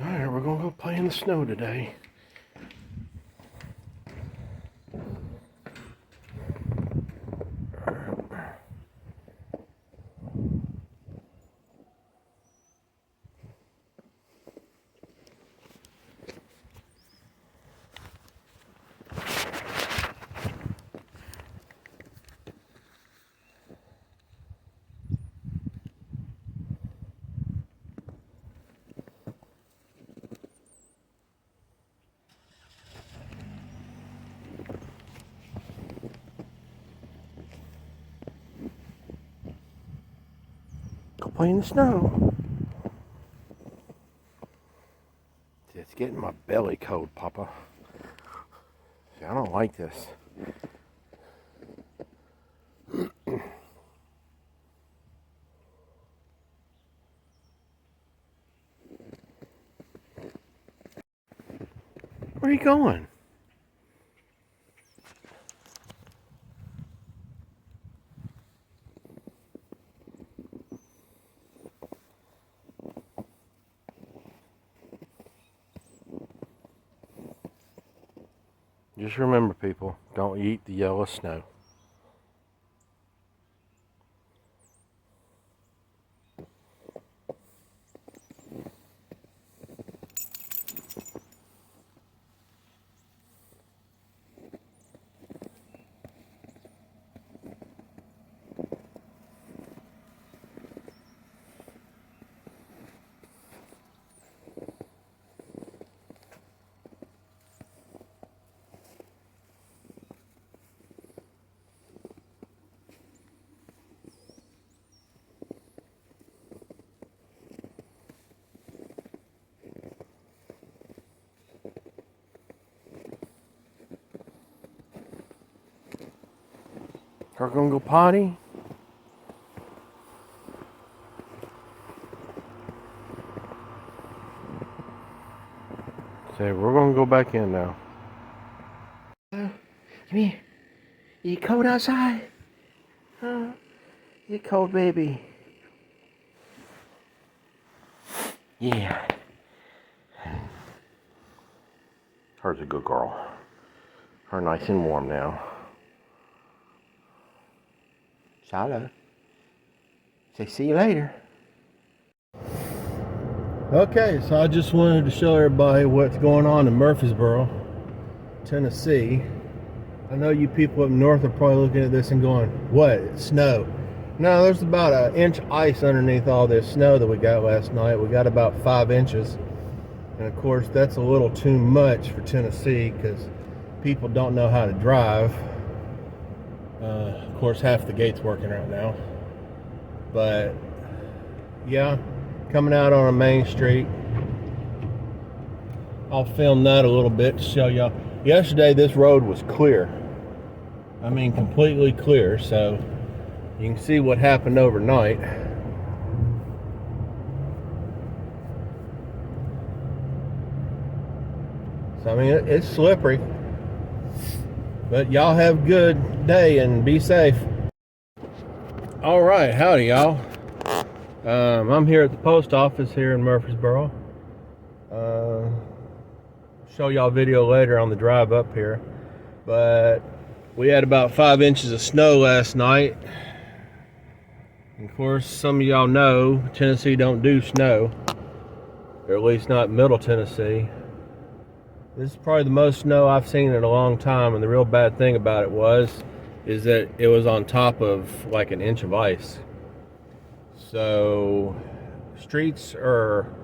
Alright, we're gonna go play in the snow today. Go play in the snow. It's getting my belly cold, Papa. See, I don't like this. Where are you going? Just remember, people, don't eat the yellow snow. We're gonna go potty. Say, we're gonna go back in now. Come here. You cold outside? Huh? You cold, baby? Yeah. Her's a good girl. Her nice and warm now. Hello. Say see you later. Okay, so I just wanted to show everybody what's going on in Murfreesboro, Tennessee. I know you people up north are probably looking at this and going, what? It's snow. No, there's about an inch ice underneath all this snow that we got last night. We got about 5 inches. And of course, that's a little too much for Tennessee because people don't know how to drive. Of course, half the gate's working right now. But, yeah, coming out on a main street. I'll film that a little bit to show y'all. Yesterday, this road was clear. I mean, completely clear. So, you can see what happened overnight. So, I mean, it's slippery. But y'all have a good day and be safe. All right, howdy y'all. I'm here at the post office here in Murfreesboro. Show y'all a video later on the drive up here. But we had about 5 inches of snow last night. And of course, some of y'all know Tennessee don't do snow, or at least not Middle Tennessee. This is probably the most snow I've seen in a long time, and the real bad thing about it is that it was on top of like an inch of ice. So streets are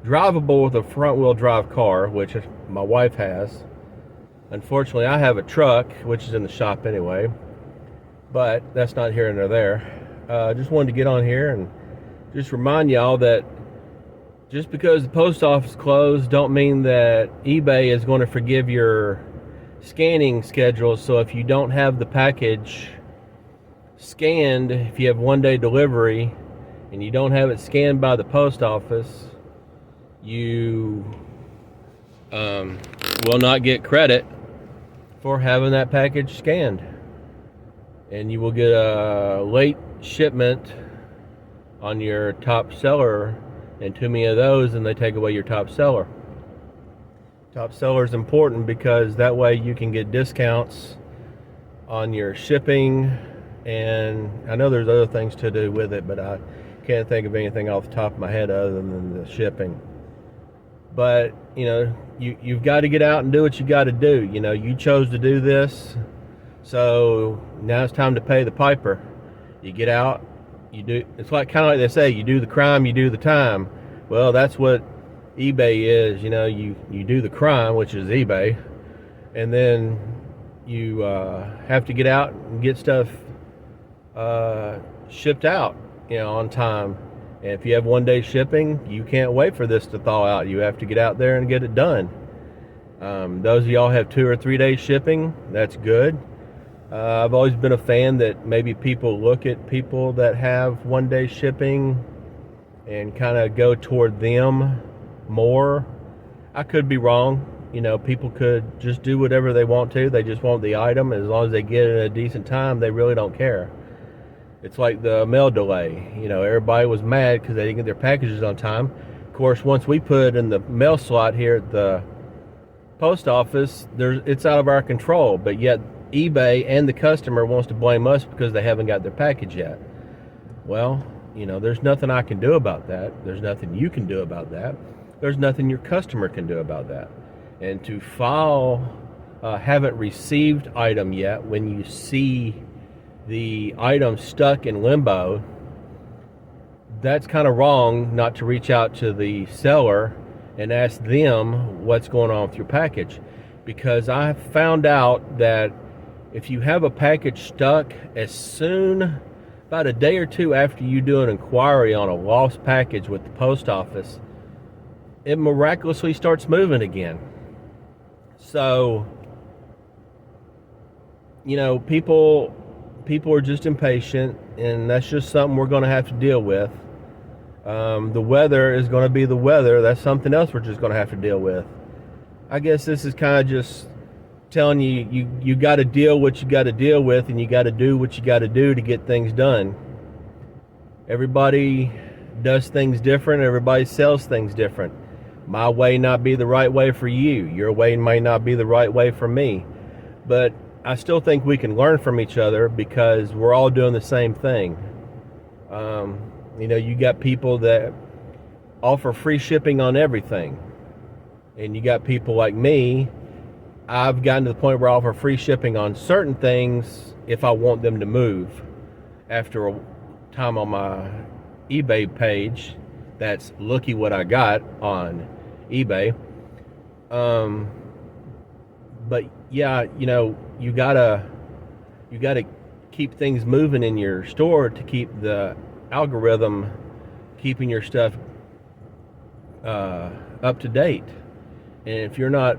drivable with a front-wheel drive car, which my wife has. Unfortunately, I have a truck, which is in the shop anyway, but that's not here nor there. Just wanted to get on here and just remind y'all that just because the post office closed don't mean that eBay is going to forgive your scanning schedule. So if you don't have the package scanned, if you have 1-day delivery and you don't have it scanned by the post office, you will not get credit for having that package scanned. And you will get a late shipment on your top seller and too many of those, and they take away your top seller. Top seller is important because that way you can get discounts on your shipping, and I know there's other things to do with it, but I can't think of anything off the top of my head other than the shipping. But you've got to get out and do what you got to do. You chose to do this, so now it's time to pay the piper. You get out, you do. It's kind of like they say, you do the crime, you do the time. Well, that's what eBay is. You do the crime, which is eBay, and then you have to get out and get stuff shipped out, on time. And if you have 1-day shipping, you can't wait for this to thaw out. You have to get out there and get it done. Those of y'all have 2 or 3 days shipping, that's good. I've always been a fan that maybe people look at people that have 1-day shipping and kind of go toward them more. I could be wrong. People could just do whatever they want to. They just want the item. As long as they get it in a decent time, they really don't care. It's like the mail delay. Everybody was mad because they didn't get their packages on time. Of course, once we put it in the mail slot here at the post office, it's out of our control. But yet eBay and the customer wants to blame us because they haven't got their package yet. Well, there's nothing I can do about that. There's nothing you can do about that. There's nothing your customer can do about that. And to file haven't received item yet when you see the item stuck in limbo, that's kind of wrong not to reach out to the seller and ask them what's going on with your package. Because I found out that if you have a package stuck, about a day or two after you do an inquiry on a lost package with the post office, it miraculously starts moving again. So, people are just impatient, and that's just something we're going to have to deal with. The weather is going to be the weather. That's something else we're just going to have to deal with. I guess this is kind of just telling you got to deal what you got to deal with, and you got to do what you got to do to get things done. Everybody does things different. Everybody sells things different. My way not be the right way for you. Your way may not be the right way for me. But I still think we can learn from each other because we're all doing the same thing. You got people that offer free shipping on everything. And you got people like me. I've gotten to the point where I offer free shipping on certain things if I want them to move. After a time on my eBay page, that's looky what I got on eBay. But yeah, you gotta keep things moving in your store to keep the algorithm keeping your stuff up to date. And if you're not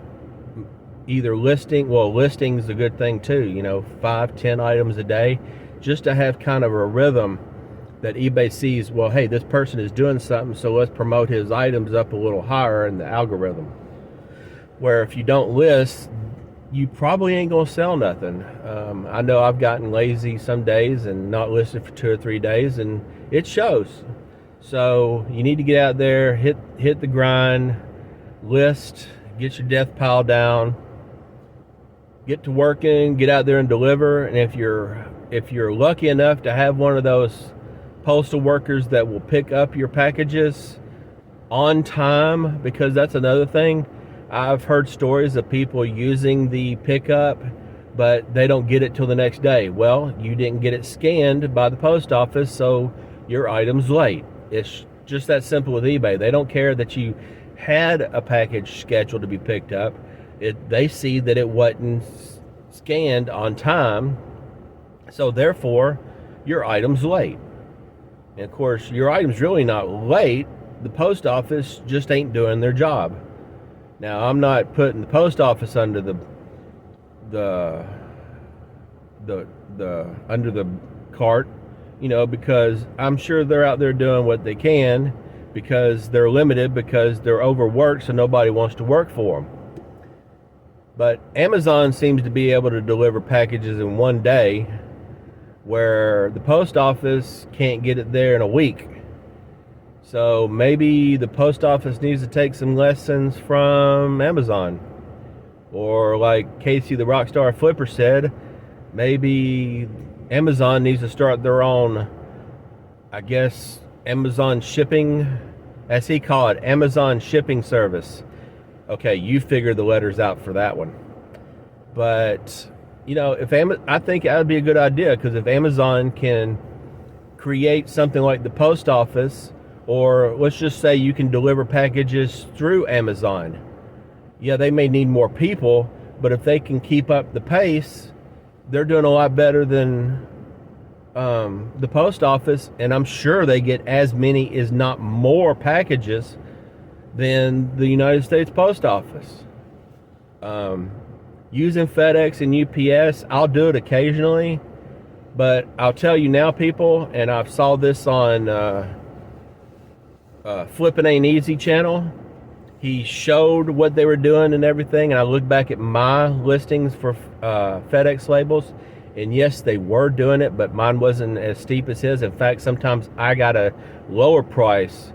either listing is a good thing too, 5-10 items a day, just to have kind of a rhythm that eBay sees, well, hey, this person is doing something, so let's promote his items up a little higher in the algorithm. Where if you don't list, you probably ain't gonna sell nothing. I know I've gotten lazy some days and not listed for 2 or 3 days, and it shows. So you need to get out there, hit the grind, list, get your death pile down, get to working, get out there and deliver. And if you're lucky enough to have one of those postal workers that will pick up your packages on time, because that's another thing. I've heard stories of people using the pickup, but they don't get it till the next day. Well, you didn't get it scanned by the post office, so your item's late. It's just that simple with eBay. They don't care that you had a package scheduled to be picked up. They see that it wasn't scanned on time, so therefore your item's late. And of course, your item's really not late. The post office just ain't doing their job. Now, I'm not putting the post office under the under the cart, because I'm sure they're out there doing what they can, because they're limited, because they're overworked, so nobody wants to work for them. But Amazon seems to be able to deliver packages in 1 day, where the post office can't get it there in a week. So maybe the post office needs to take some lessons from Amazon. Or like Casey the Rockstar Flipper said, maybe Amazon needs to start their own, I guess, Amazon shipping, as he called it, Amazon shipping service. Okay, you figure the letters out for that one. But, you know, I think that would be a good idea, because if Amazon can create something like the post office, or let's just say you can deliver packages through Amazon. Yeah, they may need more people, but if they can keep up the pace, they're doing a lot better than the post office, and I'm sure they get as many, if not more, packages than the United States Post Office. Using FedEx and UPS, I'll do it occasionally, but I'll tell you now, people, and I've saw this on Flippin' Ain't Easy channel. He showed what they were doing and everything, and I looked back at my listings for FedEx labels, and yes, they were doing it, but mine wasn't as steep as his. In fact, sometimes I got a lower price.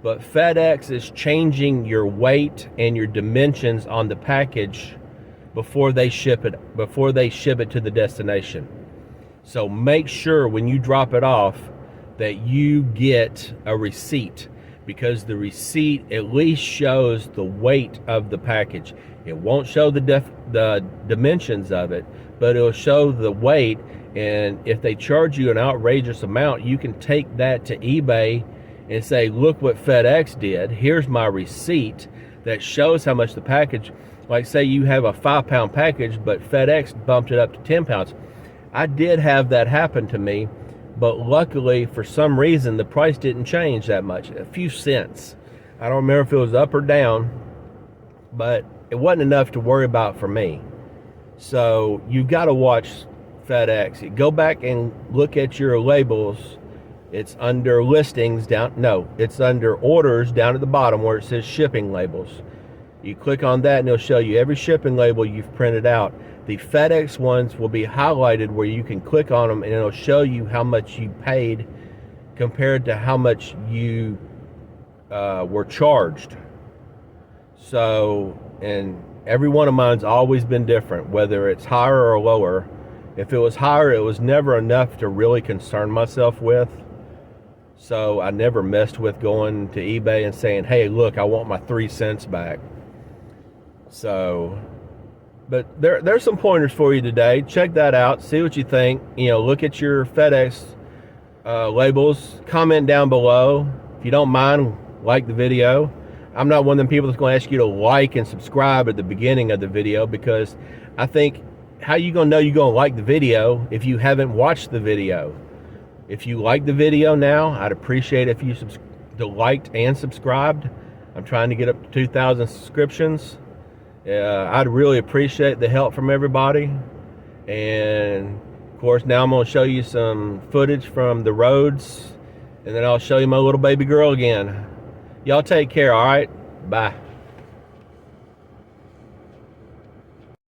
But FedEx is changing your weight and your dimensions on the package before they ship it to the destination. So make sure when you drop it off that you get a receipt, because the receipt at least shows the weight of the package. It won't show the dimensions of it, but it'll show the weight. And if they charge you an outrageous amount, you can take that to eBay and say, look what FedEx did. Here's my receipt that shows how much the package, like say you have a 5-pound package, but FedEx bumped it up to 10 pounds. I did have that happen to me, but luckily for some reason the price didn't change that much, a few cents. I don't remember if it was up or down, but it wasn't enough to worry about for me. So you got to watch FedEx. Go back and look at your labels. It's under listings it's under orders down at the bottom where it says shipping labels. You click on that and it'll show you every shipping label you've printed out. The FedEx ones will be highlighted where you can click on them, and it'll show you how much you paid compared to how much you were charged. So, and every one of mine's always been different, whether it's higher or lower. If it was higher, it was never enough to really concern myself with. So I never messed with going to eBay and saying, hey, look, I want my 3 cents back. So, but there's some pointers for you today. Check that out. See what you think. You know, look at your FedEx labels. Comment down below. If you don't mind, like the video. I'm not one of them people that's going to ask you to like and subscribe at the beginning of the video, because I think, how you going to know you're going to like the video if you haven't watched the video? If you like the video now, I'd appreciate if you liked and subscribed. I'm trying to get up to 2,000 subscriptions. I'd really appreciate the help from everybody. And of course, now I'm going to show you some footage from the roads, and then I'll show you my little baby girl again. Y'all take care, all right? Bye.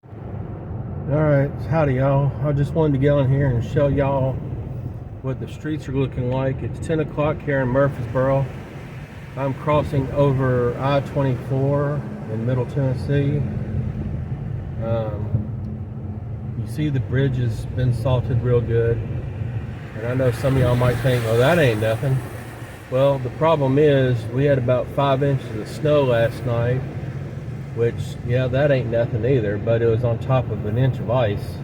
All right, howdy y'all. I just wanted to get on here and show y'all what the streets are looking like. It's 10 o'clock here in Murfreesboro. I'm crossing over I-24 in Middle Tennessee. You see the bridge has been salted real good. And I know some of y'all might think, oh, that ain't nothing. Well, the problem is we had about 5 inches of snow last night, which, yeah, that ain't nothing either, but it was on top of an inch of ice.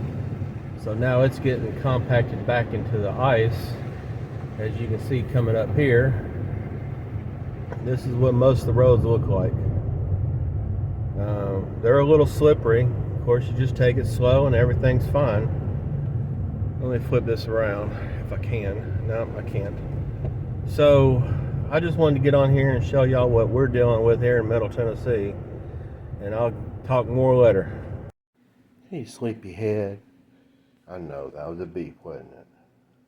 So now it's getting compacted back into the ice, as you can see coming up here. This is what most of the roads look like. They're a little slippery. Of course, you just take it slow and everything's fine. Let me flip this around if I can. No, I can't. So I just wanted to get on here and show y'all what we're dealing with here in Middle Tennessee, and I'll talk more later. Hey, sleepyhead. I know, that was a beep, wasn't it?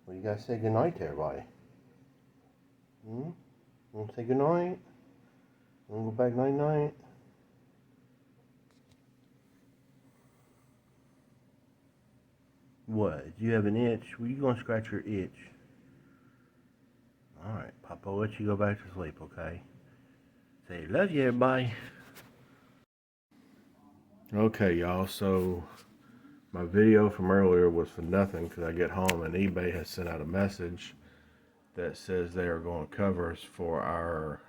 Well, you guys say goodnight to everybody. You want to say goodnight? You want to go back night-night? What? Do you have an itch? Well, you going to scratch your itch. Alright, Papa. I'll let you go back to sleep, okay? Say, love you, everybody. Okay, y'all, so my video from earlier was for nothing because I get home and eBay has sent out a message that says they are going to cover us for our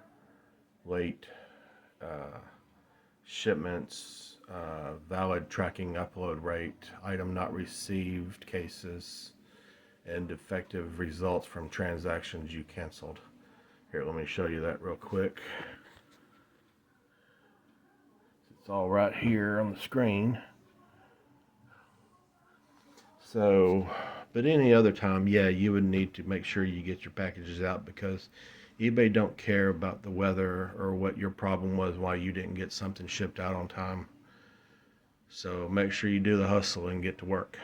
late shipments, valid tracking upload rate, item not received cases, and defective results from transactions you canceled. Here, let me show you that real quick. It's all right here on the screen. So, but any other time, yeah, you would need to make sure you get your packages out because eBay don't care about the weather or what your problem was, why you didn't get something shipped out on time. So make sure you do the hustle and get to work.